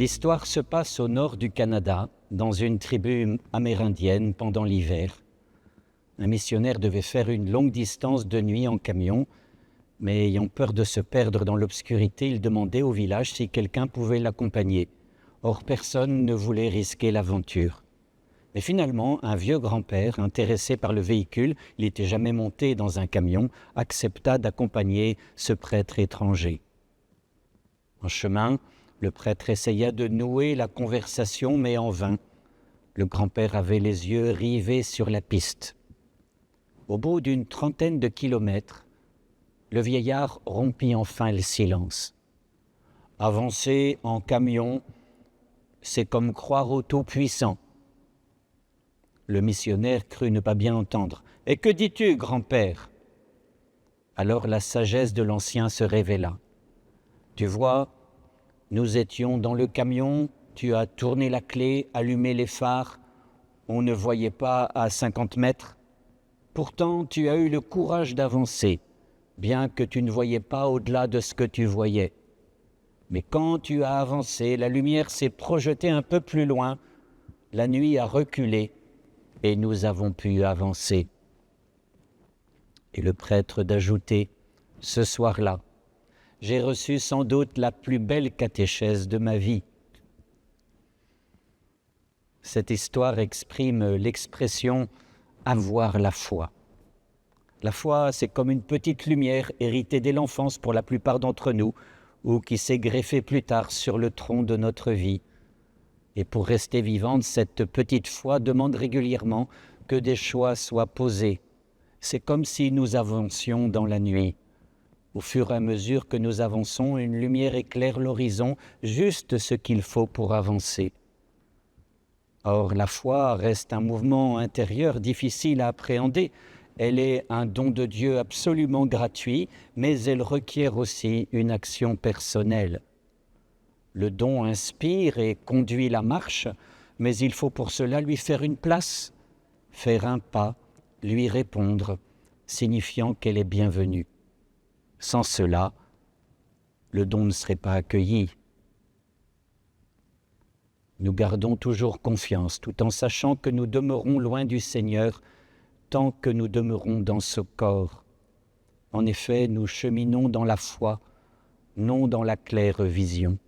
L'histoire se passe au nord du Canada, dans une tribu amérindienne pendant l'hiver. Un missionnaire devait faire une longue distance de nuit en camion, mais ayant peur de se perdre dans l'obscurité, il demandait au village si quelqu'un pouvait l'accompagner. Or, personne ne voulait risquer l'aventure. Mais finalement, un vieux grand-père, intéressé par le véhicule, il n'était jamais monté dans un camion, accepta d'accompagner ce prêtre étranger. En chemin, le prêtre essaya de nouer la conversation, mais en vain. Le grand-père avait les yeux rivés sur la piste. Au bout d'une trentaine de kilomètres, le vieillard rompit enfin le silence. Avancer en camion, c'est comme croire au Tout-Puissant. Le missionnaire crut ne pas bien entendre. « Et que dis-tu, grand-père » Alors la sagesse de l'ancien se révéla. « Tu vois, nous étions dans le camion, tu as tourné la clé, allumé les phares, on ne voyait pas à 50 mètres. Pourtant, tu as eu le courage d'avancer, bien que tu ne voyais pas au-delà de ce que tu voyais. Mais quand tu as avancé, la lumière s'est projetée un peu plus loin, la nuit a reculé et nous avons pu avancer. » Et le prêtre d'ajouter, « Ce soir-là, j'ai reçu sans doute la plus belle catéchèse de ma vie. » Cette histoire exprime l'expression « avoir la foi ». La foi, c'est comme une petite lumière héritée dès l'enfance pour la plupart d'entre nous, ou qui s'est greffée plus tard sur le tronc de notre vie. Et pour rester vivante, cette petite foi demande régulièrement que des choix soient posés. C'est comme si nous avancions dans la nuit. Au fur et à mesure que nous avançons, une lumière éclaire l'horizon, juste ce qu'il faut pour avancer. Or, la foi reste un mouvement intérieur difficile à appréhender. Elle est un don de Dieu absolument gratuit, mais elle requiert aussi une action personnelle. Le don inspire et conduit la marche, mais il faut pour cela lui faire une place, faire un pas, lui répondre, signifiant qu'elle est bienvenue. Sans cela, le don ne serait pas accueilli. Nous gardons toujours confiance, tout en sachant que nous demeurons loin du Seigneur tant que nous demeurons dans ce corps. En effet, nous cheminons dans la foi, non dans la claire vision.